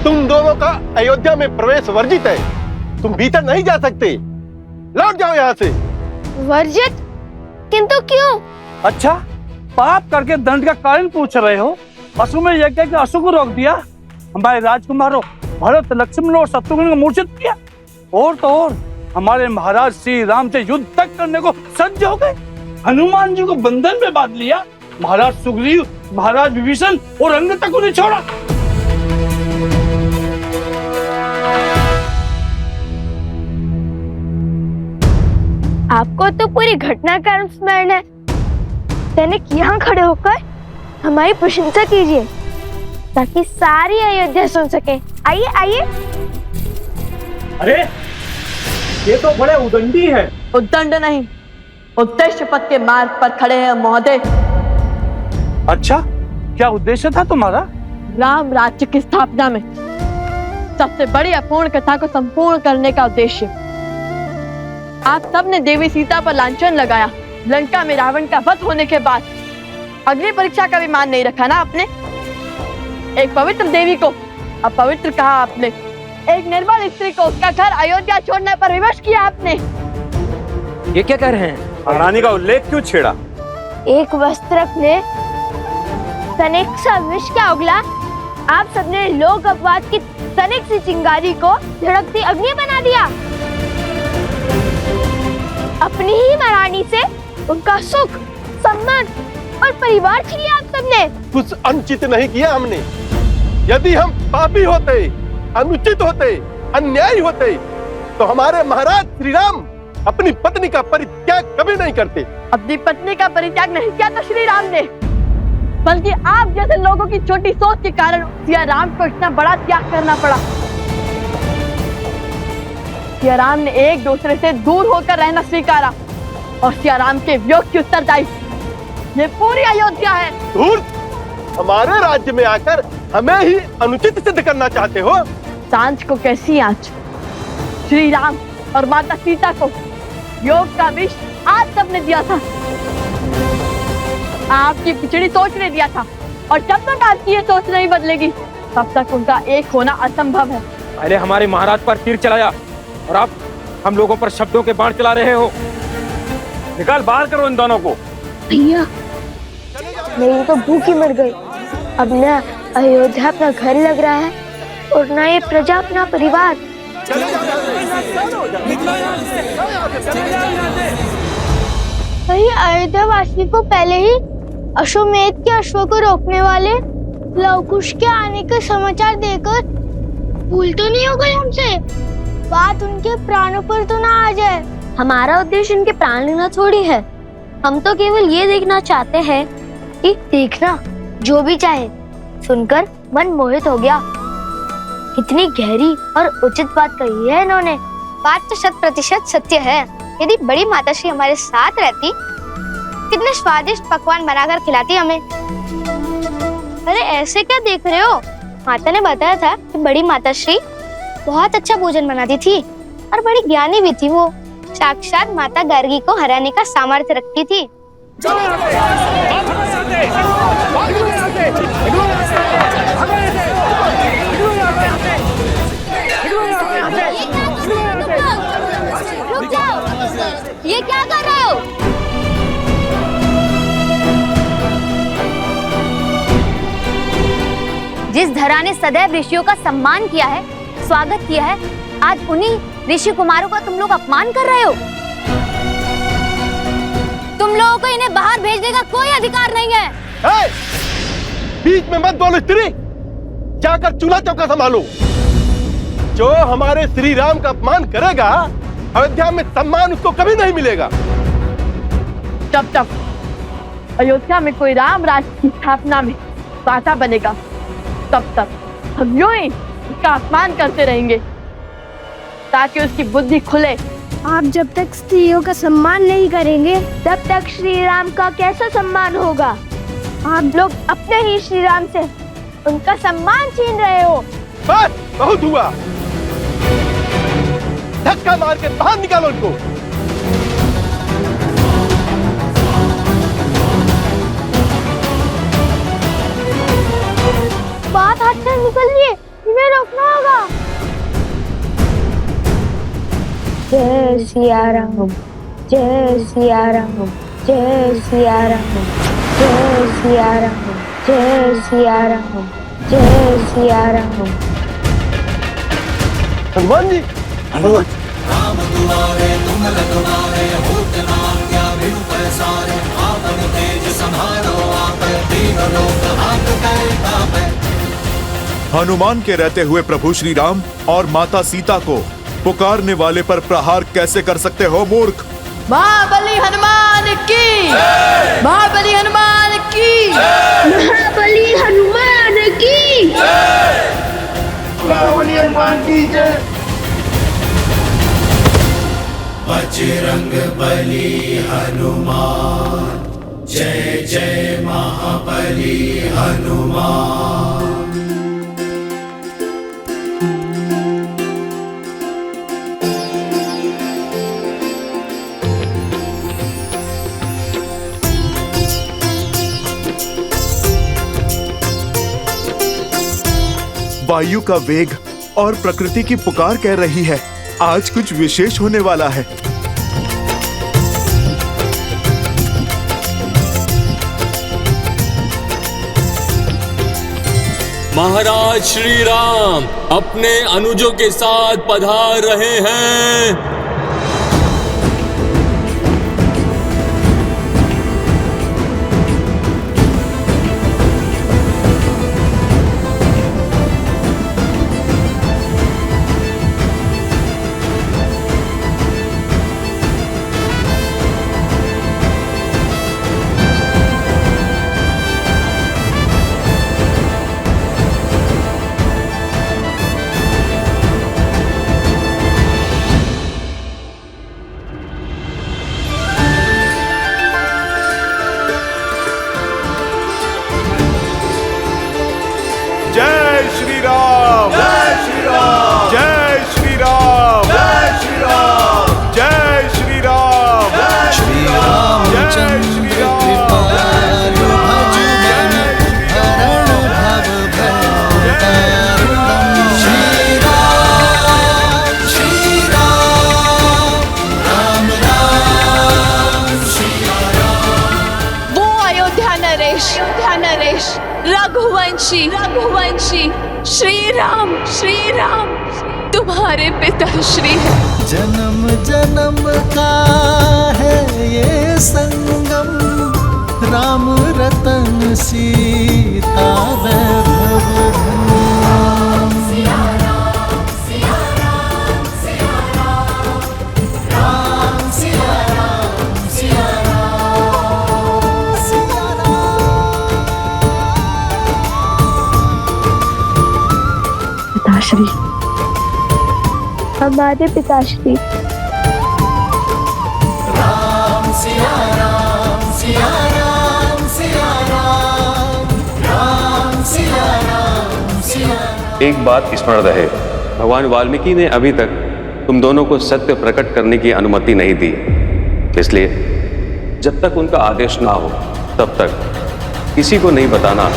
तुम दोनों का अयोध्या में प्रवेश वर्जित है। तुम भीतर नहीं जा सकते। लौट जाओ यहाँ से। वर्जित? किंतु क्यों? अच्छा, पाप करके दंड का कारण पूछ रहे हो? अश्वमेध यज्ञ के अश्व को रोक दिया, हमारे राजकुमारों भरत, लक्ष्मण और शत्रुघ्न को मूर्छित किया, और तो और हमारे महाराज श्री राम से युद्ध तक करने को सज्ज हो गए। हनुमान जी को बंधन में बांध लिया, महाराज सुग्रीव, महाराज विभीषण और अंग तक उन्हें छोड़ा। आपको तो पूरी घटना का स्मरण है। तनिक यहाँ खड़े होकर हमारी प्रशंसा कीजिए ताकि सारी अयोध्या सुन सके। आइए आइए। अरे ये तो बड़े उदंडी हैं। उद्दंड नहीं, उद्देश्य पथ के मार्ग पर खड़े हैं महोदय। अच्छा, क्या उद्देश्य था तुम्हारा? राम राज्य की स्थापना में सबसे बड़ी अपूर्ण कथा को संपूर्ण करने का उद्देश्य। आप सबने देवी सीता पर लांछन लगाया। लंका में रावण का वध होने के बाद अग्नि परीक्षा का भी मान नहीं रखा ना आपने। एक पवित्र देवी को अपवित्र कहा आपने। एक निर्बल स्त्री को उसका घर अयोध्या छोड़ने पर विवश किया आपने। ये क्या कर रहे हैं? महारानी का उल्लेख क्यों छेड़ा? एक वस्त्रक ने तनिक सा विष क्या उगला, आप सबने लोक अपवाद की तनिक सी चिंगारी को धड़कती अग्नि बना दिया। अपनी ही महारानी से उनका सुख, सम्मान और परिवार छीन लिया आप सबने। कुछ अनुचित नहीं किया हमने। यदि हम पापी होते, अनुचित होते, अन्यायी होते तो हमारे महाराज श्री राम अपनी पत्नी का परित्याग कभी नहीं करते। अपनी पत्नी का परित्याग नहीं किया तो श्री राम ने, बल्कि आप जैसे लोगों की छोटी सोच के कारण सिया राम को इतना बड़ा त्याग करना पड़ा। सिया राम ने एक दूसरे से दूर होकर रहना स्वीकारा और सिया राम के वियोग की उत्तरदायी ये पूरी अयोध्या है। दूर हमारे राज्य में आकर हमें ही अनुचित सिद्ध करना चाहते हो। सांझ को कैसी आंच? श्री राम और माता सीता को योग का विष आप सबने दिया था। आपकी पिछड़ी सोच ने दिया था, और जब तक आपकी ये सोच नहीं बदलेगी तब तक उनका एक होना असंभव है। पहले हमारे महाराज पर तीर चलाया और अब हम लोगों पर शब्दों के बाण चला रहे हो। निकाल बाहर करो इन दोनों को। भैया, मेरी तो भूखी मर गई। अब न अयोध्या अपना घर लग रहा है और न ये प्रजा अपना परिवार। वही अयोध्या वासी को पहले ही अश्वमेध के अश्व को रोकने वाले लवकुश के आने का समाचार देकर भूल तो नहीं हो गए हमसे? बात उनके प्राणों पर तो ना आ जाए। हमारा उद्देश्य उनके प्राण लेना थोड़ी है। हम तो केवल ये देखना चाहते हैं कि देखना जो भी चाहे सुनकर मन मोहित हो गया। इतनी गहरी और उचित बात कही है इन्होंने। बात तो 100% सत्य है। यदि बड़ी माताश्री हमारे साथ रहती, कितने स्वादिष्ट पकवान बनाकर खिलाती हमें। अरे ऐसे क्या देख रहे हो? माता ने बताया था कि बड़ी माताश्री बहुत अच्छा भोजन बनाती थी और बड़ी ज्ञानी भी थी। वो साक्षात माता गार्गी को हराने का सामर्थ्य रखती थी। रुक जाओ, ये क्या कर रहे हो? जिस धरा ने सदैव ऋषियों का सम्मान किया है, स्वागत किया है, आज उन्हीं ऋषि कुमारों का तुम लोग अपमान कर रहे हो। तुम लोगों को इन्हें बाहर भेजने का कोई अधिकार नहीं है। बीच में मत बोलो स्त्री, जाकर चूल्हा चौका संभालो। जो हमारे श्री राम का अपमान करेगा, अयोध्या में सम्मान उसको कभी नहीं मिलेगा। जब तक अयोध्या में कोई राम राज्य की स्थापना में बाधा बनेगा, तब तक हम यूं ही उसका अपमान करते रहेंगे ताकि उसकी बुद्धि खुले। आप जब तक स्त्रियों का सम्मान नहीं करेंगे, तब तक श्री राम का कैसा सम्मान होगा? आप लोग अपने ही श्री राम से उनका सम्मान छीन रहे हो। बस बहुत हुआ। धक्का मार के बाहर निकालो इनको। बात हाथ से निकल रही है। इन्हें रोकना होगा। जय सिया राम, जय सिया राम, जय सिया राम, जय सिया राम, जय सिया राम, जय सिया राम। हनुमान जी, हनुमान जी। राम दुआरे तुम लगवारे, होत न आज्ञा बिनु पैसारे, आपन तेज संहारो आपे, तीन लोक हाथ करे कापे। हनुमान के रहते हुए प्रभु श्री राम और माता सीता को पुकारने वाले पर प्रहार कैसे कर सकते हो मूर्ख? महाबली हनुमान की, महाबली हनुमान की, महाबली हनुमान की, महाबली हनुमान की जय। बजरंग बली हनुमान, जय जय महाबली हनुमान। वायु का वेग और प्रकृति की पुकार कह रही है, आज कुछ विशेष होने वाला है। महाराज श्री राम अपने अनुजों के साथ पधार रहे हैं। जय श्री राम, जय श्री राम, जय श्री राम, जय श्री राम, जय श्री राम, जय श्री राम, जय श्री राम, कृपालु भज मन हरण भव भय तारुण्यम। श्री राम, श्री राम, राम राम, सिया राम। वो अयोध्या नरेश, रघुवंशी, श्री राम तुम्हारे पिताश्री है। जन्म जन्म का है ये संगम, राम रतन सीता वैभव धन। सिया राम, सिया राम, सिया राम, राम सिया राम, सिया राम, सिया राम। पिताश्री, हमारे पिताश्री। राम सिया राम, सिया राम, सिया राम, राम सिया राम, सिया। एक बात स्मरण रहे, भगवान वाल्मीकि ने अभी तक तुम दोनों को सत्य प्रकट करने की अनुमति नहीं दी, इसलिए जब तक उनका आदेश ना हो तब तक किसी को नहीं बताना।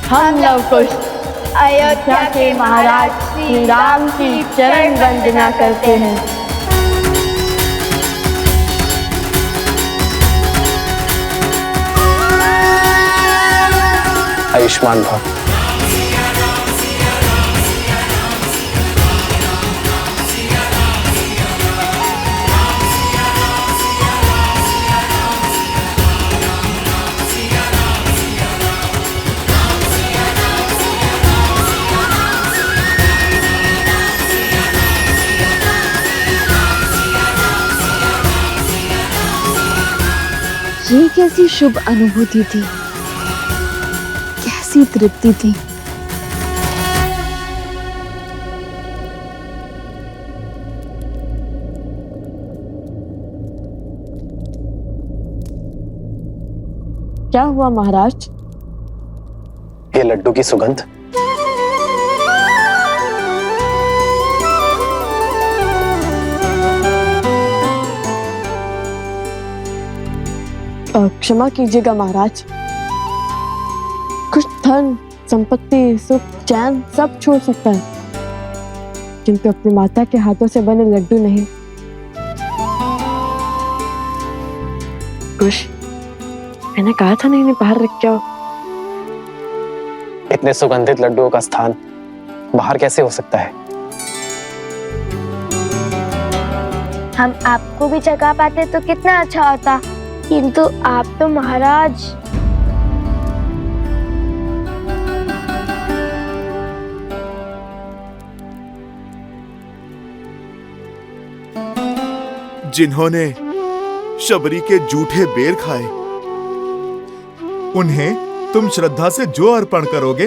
हम लव कुश अयोध्या के महाराज श्री राम की चरण वंदना करते हैं। आयुष्मान भव। ये कैसी शुभ अनुभूति थी, कैसी तृप्ति थी। क्या हुआ महाराज? ये लड्डू की सुगंध। क्षमा कीजिएगा महाराज, कुछ धन संपत्ति सुख चैन सब छोड़ सकता है, किंतु अपनी माता के हाथों से बने लड्डू नहीं। कुछ मैंने कहा था नहीं बाहर रख जाओ। इतने सुगंधित लड्डुओं का स्थान बाहर कैसे हो सकता है? हम आपको भी जगा पाते तो कितना अच्छा होता, किंतु आप तो महाराज। जिन्होंने शबरी के जूठे बेर खाए, उन्हें तुम श्रद्धा से जो अर्पण करोगे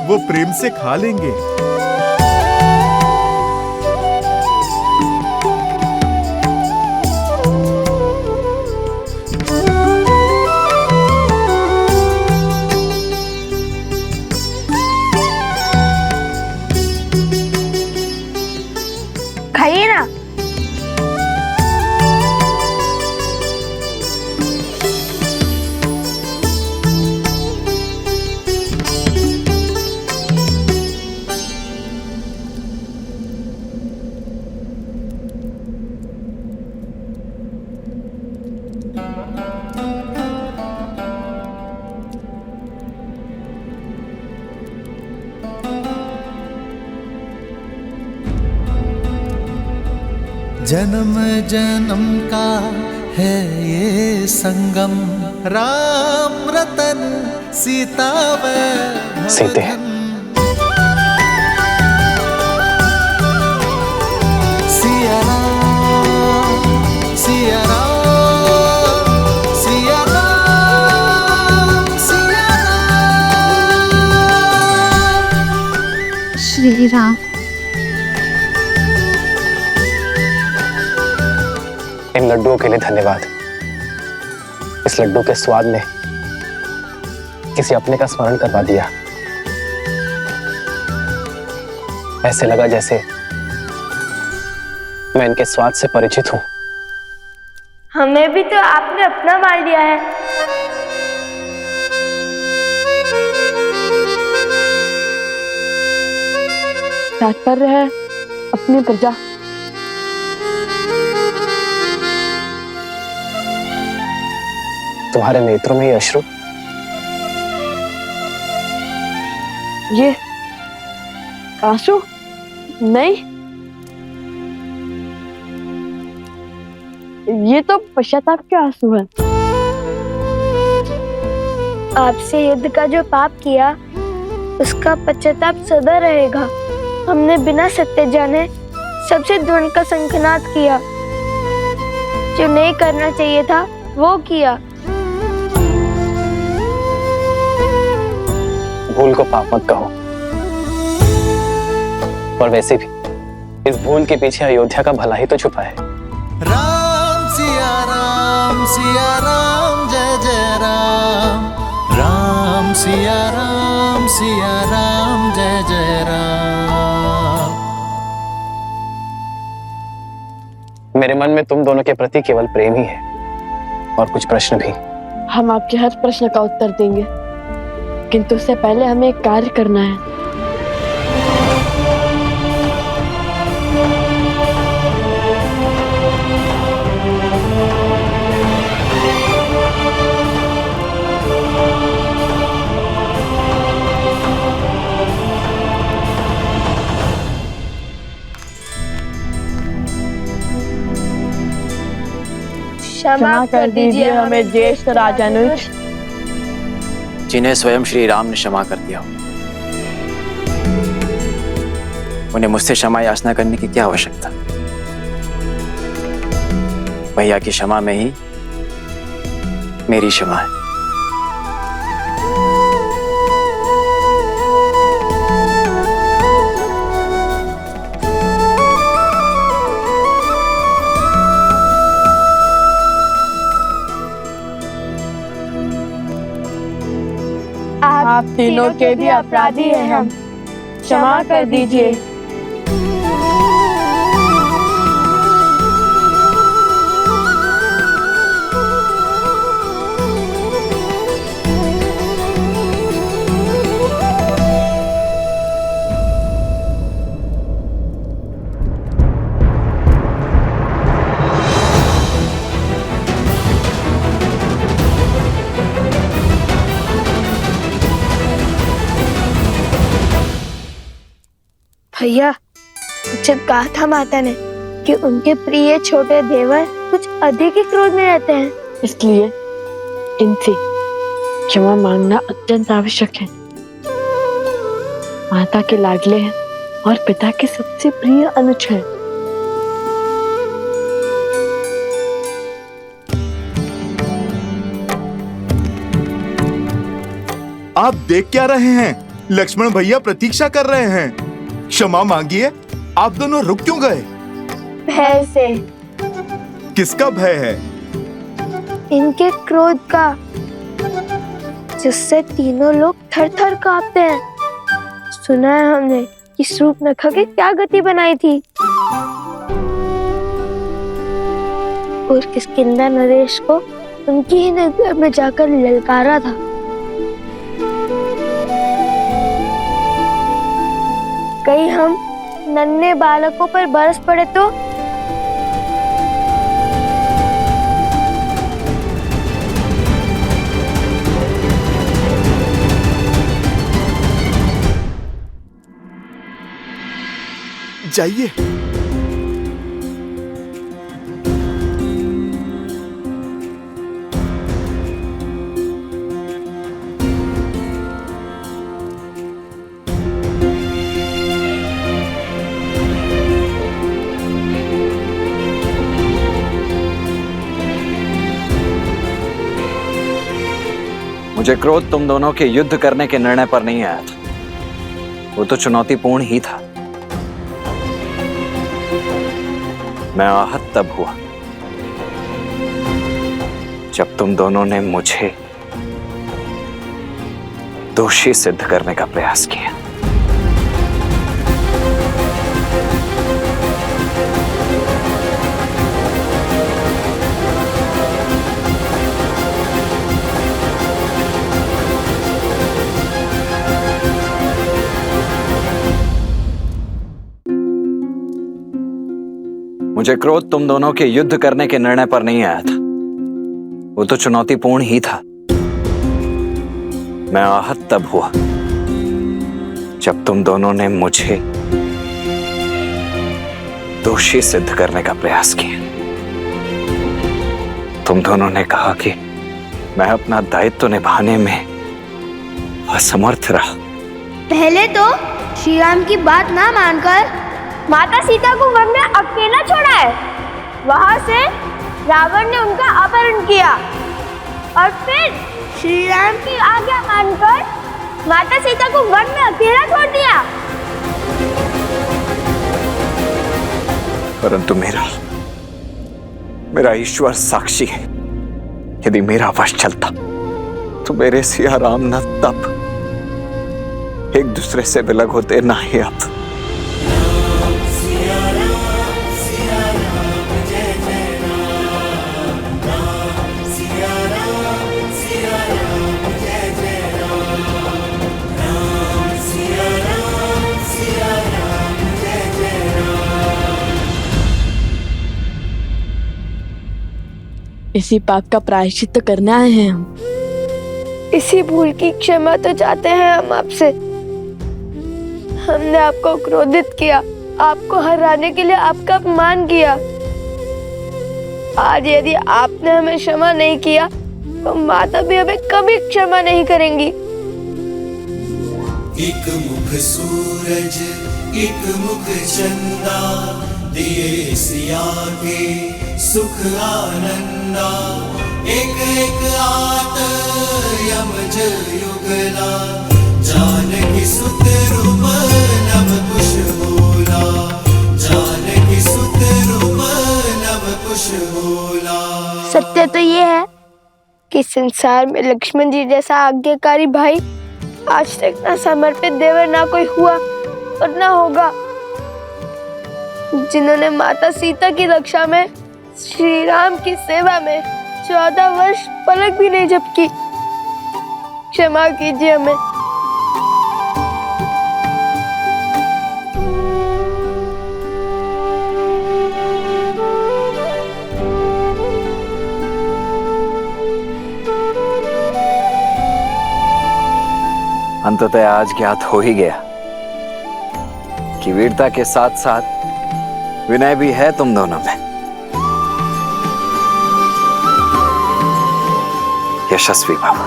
वो प्रेम से खा लेंगे। खाइए ना। जन्म जन्म का है ये संगम, राम रतन सीता व सीते। सिया राम सिया राम सिया राम सिया राम। श्री राम। इन लड्डुओं के लिए धन्यवाद। इस लड्डू के स्वाद ने किसी अपने का स्मरण करवा दिया। ऐसे लगा जैसे मैं इनके स्वाद से परिचित हूं। हमें भी तो आपने अपना मान लिया है। तात्पर्य है अपनी प्रजा। तुम्हारे नेत्रों में ये अश्रु? ये आंसू नहीं, ये तो पश्चाताप के आंसू है। आपसे युद्ध का जो पाप किया उसका पश्चाताप सदा रहेगा। हमने बिना सत्य जाने सबसे द्रोण का शंखनाद किया, जो नहीं करना चाहिए था वो किया। भूल को पाप मत कहो, और वैसे भी इस भूल के पीछे अयोध्या का भला ही तो छुपा है। राम सिया राम जय जय राम, राम सिया राम जय जय राम। मेरे मन में तुम दोनों के प्रति केवल प्रेम ही है, और कुछ प्रश्न भी। हम आपके हर प्रश्न का उत्तर देंगे, किंतु उससे पहले हमें एक कार्य करना है। क्षमा कर दीजिए हमें ज्येष्ठ राजानुज, जिन्हें स्वयं श्री राम ने क्षमा कर दिया। उन्हें मुझसे क्षमा याचना करने की क्या आवश्यकता? भैया की क्षमा में ही मेरी क्षमा है। आप तीनों के भी अपराधी हैं हम, क्षमा कर दीजिए। भैया, जब कहा था माता ने कि उनके प्रिय छोटे देवर कुछ अधिक ही क्रोध में रहते हैं, इसलिए इनसे क्षमा मांगना अत्यंत आवश्यक है। माता के लाडले हैं और पिता के सबसे प्रिय अनुज हैं। आप देख क्या रहे हैं? लक्ष्मण भैया प्रतीक्षा कर रहे हैं। क्षमा मांगिए। आप दोनों रुक क्यों गए? भय से। किसका भय है? इनके क्रोध का, जिससे तीनों लोग थर थर कांपते हैं। सुना है हमने कि शूर्पणखा की क्या गति बनाई थी और किष्किंधा नरेश को उनकी ही नगर में जाकर ललकारा था। कहीं हम नन्हे बालकों पर बरस पड़े तो? जाइए। मुझे क्रोध तुम दोनों के युद्ध करने के निर्णय पर नहीं आया था। वो तो चुनौतीपूर्ण ही था। मैं आहत तब हुआ जब तुम दोनों ने मुझे दोषी सिद्ध करने का प्रयास किया। मुझे क्रोध तुम दोनों के युद्ध करने के निर्णय पर नहीं आया था। वो तो चुनौतीपूर्ण ही था। मैं आहत तब हुआ जब तुम दोनों ने मुझे दोषी सिद्ध करने का प्रयास किया। तुम दोनों ने कहा कि मैं अपना दायित्व निभाने में असमर्थ रहा। पहले तो श्री राम की बात ना मानकर माता सीता को वन में अकेला छोड़ा है। वहां से रावण ने उनका अपहरण किया और फिर श्री राम की आज्ञा मानकर माता सीता को वन में अकेला छोड़ दिया। परंतु मेरा ईश्वर साक्षी है। यदि मेरा वश चलता तो मेरे सिया राम न तब एक दूसरे से विलग होते, ना ही अब। इसी पाप का प्रायश्चित्त करने आए हैं हम। इसी भूल की क्षमा तो चाहते हैं हम आपसे। हमने आपको क्रोधित किया, आपको हराने के लिए आपका अपमान किया। आज यदि आपने हमें क्षमा नहीं किया तो माता भी हमें कभी क्षमा नहीं करेंगी। एक मुख सूरज एक मुख चंदा, दिए सिया के सुख आनंदा। एक एक आत यमज युगला जानकी सुत रूप नव कुश बोला जानकी सुत रूप नव कुश बोला। सत्य तो ये है कि संसार में लक्ष्मण जी जैसा आज्ञाकारी भाई आज तक ना समर्पित देवर ना कोई हुआ और ना होगा, जिन्होंने माता सीता की रक्षा में श्री राम की सेवा में 14 वर्ष पलक भी नहीं झपकी। क्षमा कीजिए हमें। अंततः आज ज्ञात हो ही गया कि वीरता के साथ साथ विनय भी है तुम दोनों में। यशस्वी भव।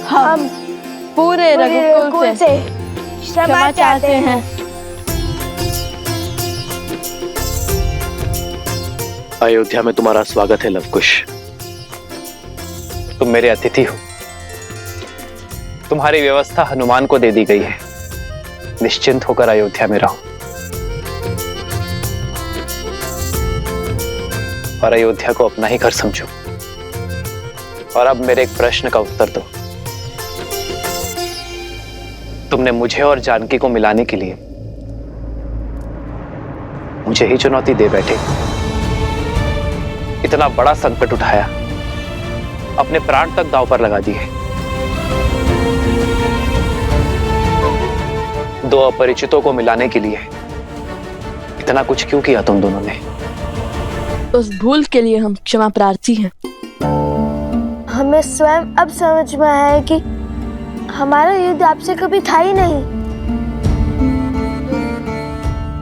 हम पूरे रघुकुल से क्षमा चाहते हैं। अयोध्या में तुम्हारा स्वागत है लवकुश। तुम मेरे अतिथि हो। तुम्हारी व्यवस्था हनुमान को दे दी गई है। निश्चिंत होकर अयोध्या में रहो और अयोध्या को अपना ही घर समझो। और अब मेरे एक प्रश्न का उत्तर दो। तुमने मुझे और जानकी को मिलाने के लिए मुझे ही चुनौती दे बैठे। इतना बड़ा संकट उठाया, अपने प्राण तक दांव पर लगा दिए। दो अपरिचितों को मिलाने के लिए इतना कुछ क्यों किया तुम दोनों ने? उस भूल के लिए हम क्षमा प्रार्थी हैं। हमें स्वयं अब समझ में आया है कि हमारा युद्ध आपसे कभी था ही नहीं,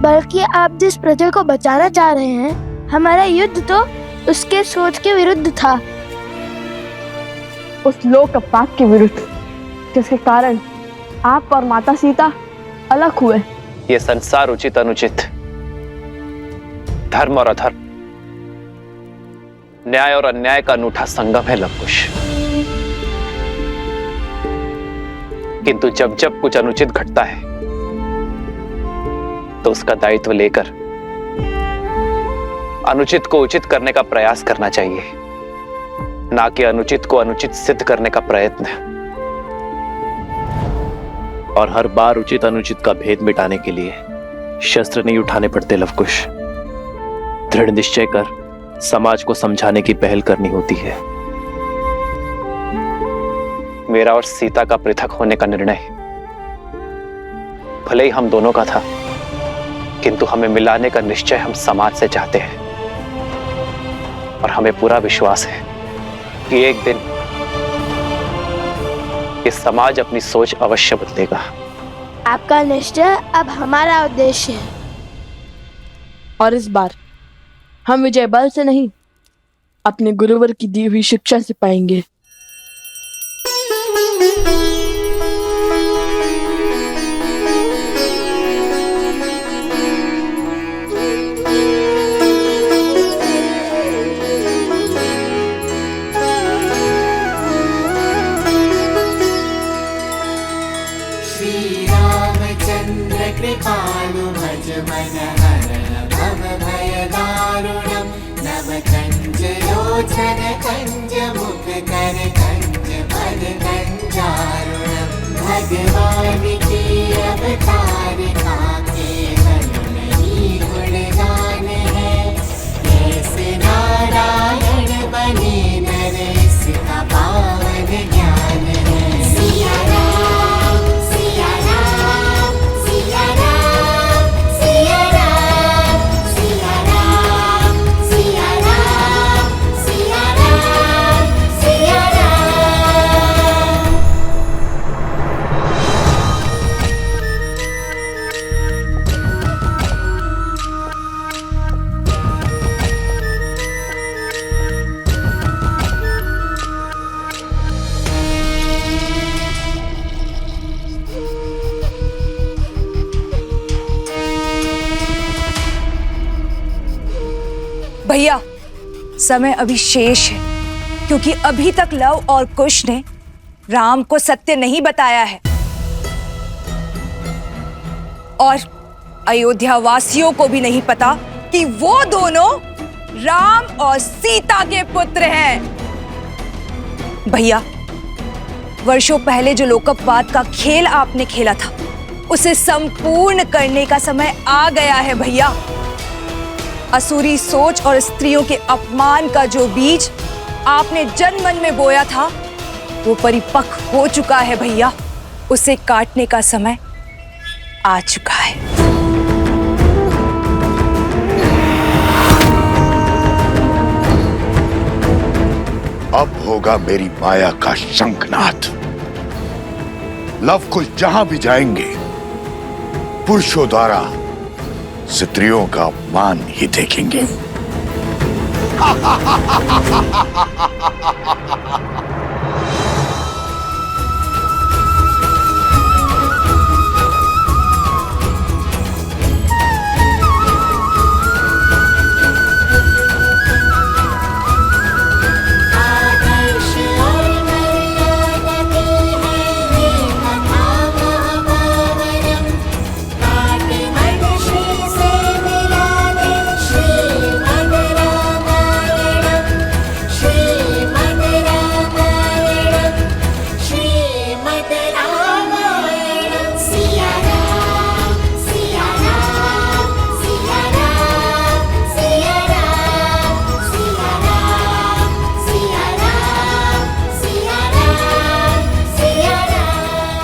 बल्कि आप जिस प्रजा को बचाना चाह रहे हैं, हमारा युद्ध तो उसके सोच के विरुद्ध था। उस लोक पाप के विरुद्ध जिसके कारण आप और माता सीता अलग हुए। ये संसार उचित अनुचित, धर्म और अधर्म, न्याय और अन्याय का अनूठा संगम है लवकुश। किंतु जब जब कुछ अनुचित घटता है तो उसका दायित्व लेकर अनुचित को उचित करने का प्रयास करना चाहिए, ना कि अनुचित को अनुचित सिद्ध करने का प्रयत्न। और हर बार उचित अनुचित का भेद मिटाने के लिए शस्त्र नहीं उठाने पड़ते लवकुश। दृढ़ निश्चय कर समाज को समझाने की पहल करनी होती है। मेरा और सीता का पृथक होने का निर्णय भले ही हम दोनों का था, किंतु हमें मिलाने का निश्चय हम समाज से चाहते हैं। और हमें पूरा विश्वास है कि एक दिन ये समाज अपनी सोच अवश्य बदलेगा। आपका निश्चय अब हमारा उद्देश्य है। और इस बार हम विजय बल से नहीं, अपने गुरुवर की दी हुई शिक्षा से पाएंगे। श्री रामचंद्र कृपालु भज मन हरण भव भय दारुणम नव कंज लोचन कंज मुख कर कंज पद कंजारुणम भगवान की अवतार का केवल नहीं गुणगान है। ऐसे नारायण बने नर इसका पावन ज्ञान है। सिया राम सिया राम सिया राम सिया राम सिया राम सिया राम सिया राम सिया राम। भैया, समय अभी शेष है, क्योंकि अभी तक लव और कुश ने राम को सत्य नहीं बताया है और अयोध्या वासियों को भी नहीं पता कि वो दोनों राम और सीता के पुत्र हैं। भैया, वर्षों पहले जो लोकपवाद का खेल आपने खेला था, उसे संपूर्ण करने का समय आ गया है भैया। असुरी सोच और स्त्रियों के अपमान का जो बीज आपने जन मन में बोया था, वो परिपक्व हो चुका है भैया। उसे काटने का समय आ चुका है। अब होगा मेरी माया का शंखनाद। लव कुश जहां भी जाएंगे, पुरुषों द्वारा स्त्रियों का अपमान ही देखेंगे।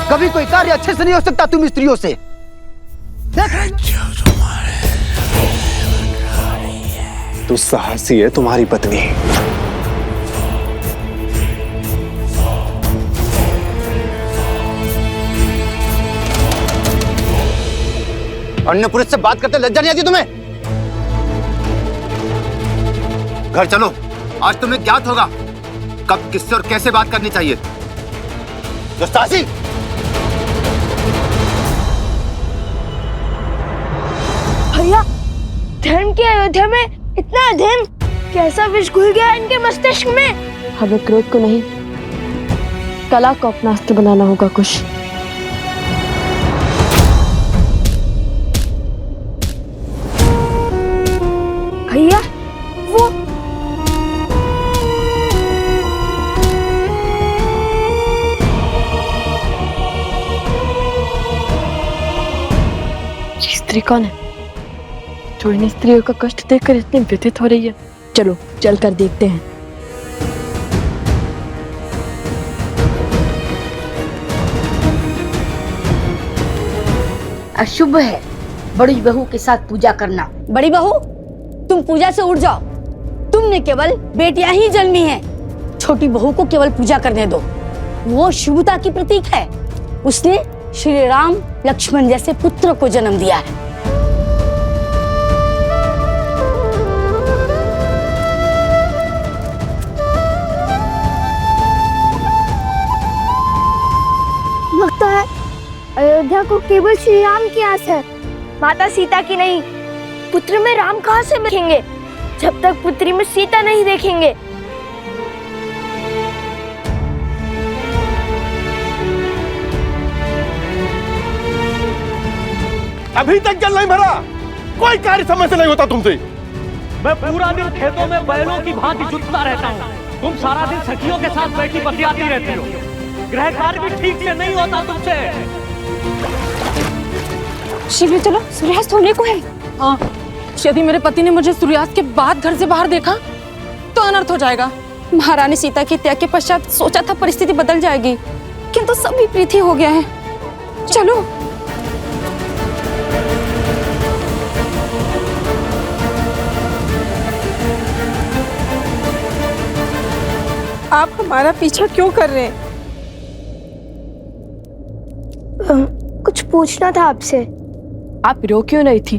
कभी कोई कार्य अच्छे से नहीं हो सकता तुम स्त्रियों से। तू साहसी है, तुम्हारी पत्नी। अन्य पुरुष से बात करते लज्जा नहीं आती तुम्हें? घर चलो, आज तुम्हें ज्ञात होगा कब किससे और कैसे बात करनी चाहिए। साहसी, भैया, धर्म की अयोध्या में इतना अधर्म, कैसा विष घुल गया इनके मस्तिष्क में। हमें क्रोध को नहीं, कला को अपना अस्त्र बनाना होगा कुश। भैया, वो स्त्री कौन है जो इन स्त्रियों का कष्ट देखकर इतनी व्यथित हो रही है? चलो चलकर देखते हैं। अशुभ है बड़ी बहू के साथ पूजा करना। बड़ी बहू, तुम पूजा से उठ जाओ। तुमने केवल बेटियां ही जन्मी हैं। छोटी बहू को केवल पूजा करने दो। वो शुभता की प्रतीक है। उसने श्री राम लक्ष्मण जैसे पुत्र को जन्म दिया है। लगता है अयोध्या को केवल श्री राम की आस है, माता सीता की नहीं। पुत्र में राम कहाँ से देखेंगे जब तक पुत्री में सीता नहीं देखेंगे। अभी तक जल नहीं भरा, कोई कार्य समय से नहीं होता तुमसे। मैं पूरा दिन खेतों में बैलों की भांति जुटता रहता हूँ। तुम सारा दिन सखियों के साथ बैठी बतियाती रहती हो। गृह कार्य भी ठीक से नहीं होता तुमसे। शीघ्र चलो, सूर्यास्त होने को है। हाँ, यदि मेरे पति ने मुझे सूर्यास्त के बाद घर से बाहर देखा तो अनर्थ हो जाएगा। महारानी सीता के त्याग के पश्चात सोचा था परिस्थिति बदल जाएगी, किंतु सब विपरीत ही हो गया है। चलो। आप हमारा पीछा क्यों कर रहे हैं? कुछ पूछना था आपसे। आप रो क्यों रही थी?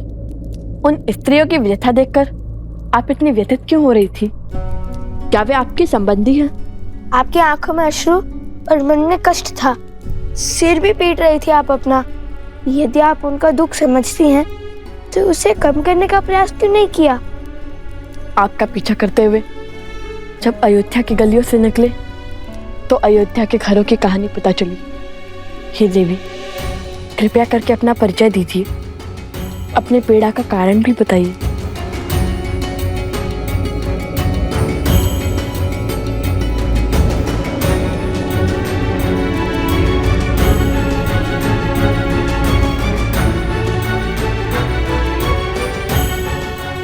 उन स्त्रियों की व्यथा देखकर आप इतनी व्यथित क्यों हो रही थी? क्या वे आपके संबंधी हैं? आपकी आंखों में अश्रु और मन में कष्ट था। सिर भी पीट रही थी आप अपना। यदि आप उनका दुख समझती हैं तो उसे कम करने का प्रयास क्यों नहीं किया? आपका पीछा करते हुए जब अयोध्या की गलियों से निकले तो अयोध्या के घरों की कहानी पता चली। हे देवी, कृपया करके अपना परिचय दीजिए, अपने पीड़ा का कारण भी बताइए।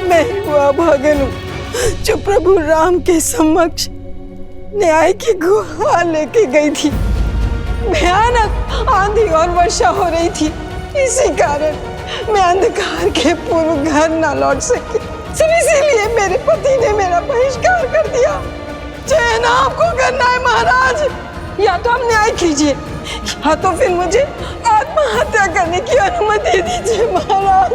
मैं ही वो अभागन हूँ जो प्रभु राम के समक्ष न्याय की गुहार लेके गई थी। भयानक आंधी और वर्षा हो रही थी, इसी कारण मैं अंधकार के पूर्व घर न लौट सकी। सिर्फ इसीलिए मेरे पति ने मेरा बहिष्कार कर दिया। चयन आपको करना है महाराज, या तो आप न्याय कीजिए या तो फिर मुझे आत्महत्या करने की अनुमति दीजिए महाराज।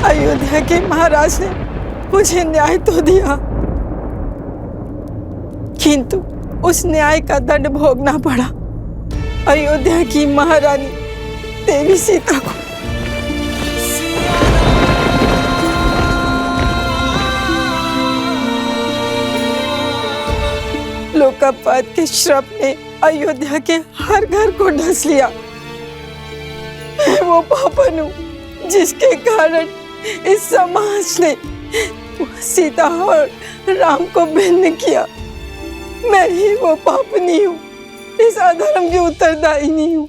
अयोध्या के महाराज ने मुझे न्याय तो दिया, किंतु उस न्याय का दंड भोगना पड़ा अयोध्या की महारानी देवी सीता को। लोकापात के श्राप ने अयोध्या के हर घर को ढस लिया। मैं वो पापन हूँ जिसके कारण इस समाज ने सीता और राम को भिन्न किया। मैं ही वो पापनी हूँ, इस अधर्म की उत्तरदायिनी हूँ।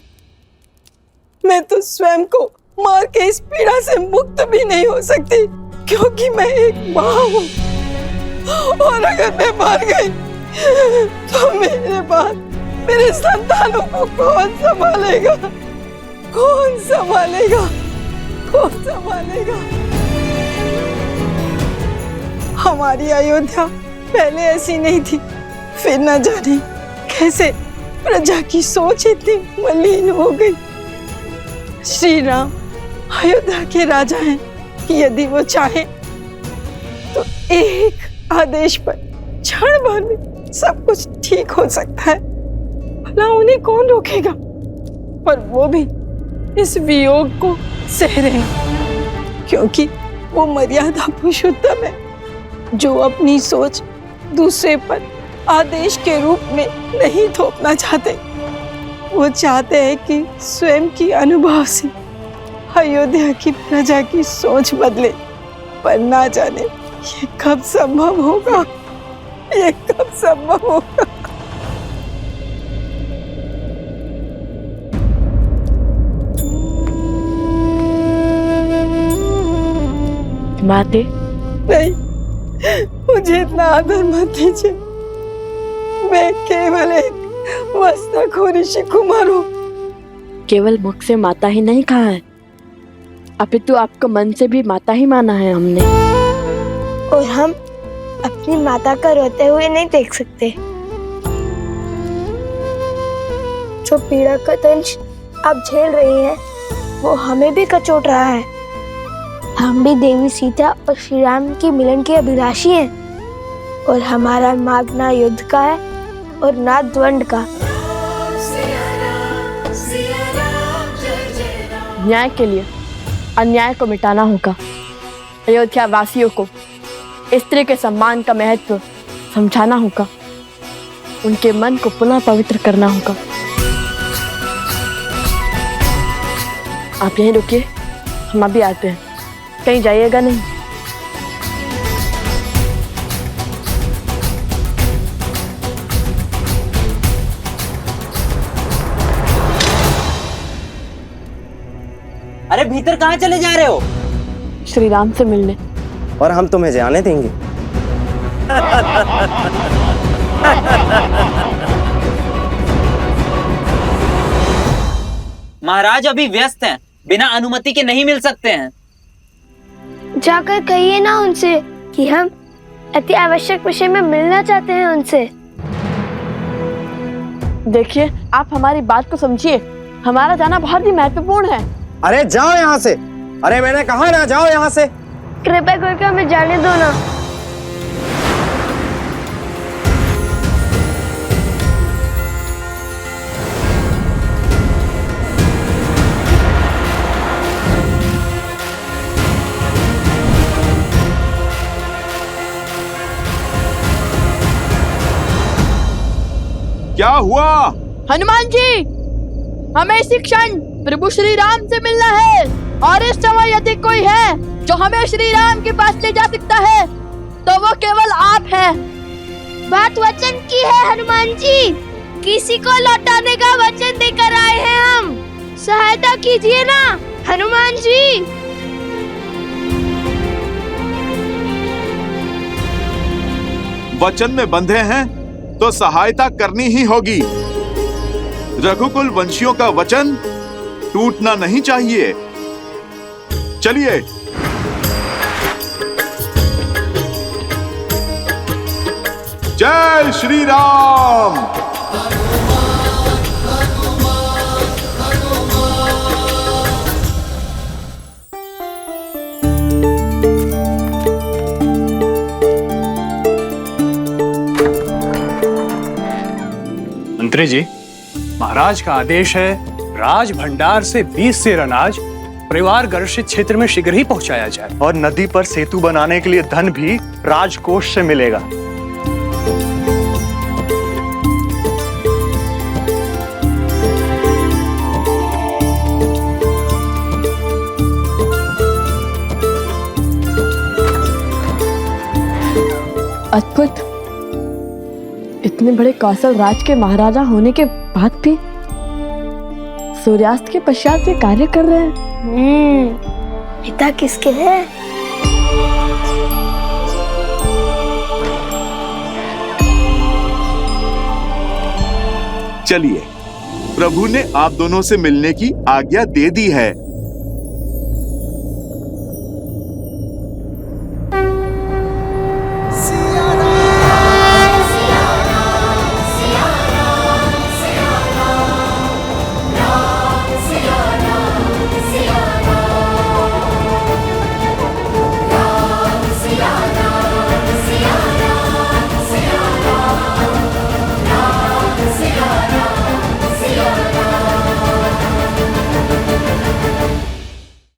मैं तो स्वयं को मार के इस पीड़ा से मुक्त भी नहीं हो सकती, क्योंकि मैं एक माँ हूँ। और अगर मैं मर गई तो मेरे बाद मेरे संतानों को कौन संभालेगा? कौन संभालेगा? कौन संभालेगा? हमारी अयोध्या पहले ऐसी नहीं थी, फिर न जाने कैसे प्रजा की सोच इतनी मलिन हो गई। श्री राम अयोध्या के राजा हैं, यदि वो चाहे तो एक आदेश पर क्षण भर में सब कुछ ठीक हो सकता है। भला उन्हें कौन रोकेगा? पर वो भी इस वियोग को सह रहे हैं, क्योंकि वो मर्यादा पुरुषोत्तम है जो अपनी सोच दूसरे पर आदेश के रूप में नहीं थोपना चाहते। वो चाहते हैं कि स्वयं की अनुभव से अयोध्या की प्रजा की सोच बदले, पर ना जाने ये कब संभव होगा, ये कब संभव होगा। माते नहीं, मुझे इतना आदर मत दीजिए। मैं केवल एक वस्त्रखोरी ऋषि कुमार हूँ। केवल मुख से माता ही नहीं कहा है, अपितु आपको मन से भी माता ही माना है हमने। और हम अपनी माता का रोते हुए नहीं देख सकते। जो पीड़ा का दंश आप झेल रही हैं, वो हमें भी कचोट रहा है। हम भी देवी सीता और श्री राम की मिलन के अभिलाषी हैं, और हमारा मार्ग ना युद्ध का है और ना द्वंद का। न्याय के लिए अन्याय को मिटाना होगा। अयोध्या वासियों को स्त्री के सम्मान का महत्व समझाना होगा। उनके मन को पुनः पवित्र करना होगा। आप यहीं रुकिए, हम अभी आते हैं, कहीं जाइएगा नहीं। अरे भीतर कहाँ चले जा रहे हो? श्री राम से मिलने। और हम तुम्हें जाने देंगे? महाराज अभी व्यस्त हैं, बिना अनुमति के नहीं मिल सकते हैं। जाकर कहिए ना उनसे कि हम अति आवश्यक विषय में मिलना चाहते हैं उनसे। देखिए, आप हमारी बात को समझिए, हमारा जाना बहुत ही महत्वपूर्ण है। अरे जाओ यहाँ से। अरे मैंने कहा ना, जाओ यहाँ से। कृपया करके हमें जाने दो ना। क्या हुआ? हनुमान जी, हमें इसी क्षण प्रभु श्री राम से मिलना है, और इस समय यदि कोई है जो हमें श्री राम के पास ले जा सकता है तो वो केवल आप हैं। बात वचन की है हनुमान जी, किसी को लौटाने का वचन देकर आए हैं हम। सहायता कीजिए ना हनुमान जी। वचन में बंधे हैं तो सहायता करनी ही होगी। रघुकुल वंशियों का वचन टूटना नहीं चाहिए। चलिए। जय श्री राम। मंत्री जी, महाराज का आदेश है राज भंडार से 20 सेर अनाज परिवार गर्षित क्षेत्र में शीघ्र ही पहुंचाया जाए, और नदी पर सेतु बनाने के लिए धन भी राजकोष से मिलेगा। अद्भुत, इतने बड़े कौशल राज के महाराजा होने के बाद भी सूर्यास्त के पश्चात ये कार्य कर रहे हैं। पिता किसके हैं? चलिए, प्रभु ने आप दोनों से मिलने की आज्ञा दे दी है।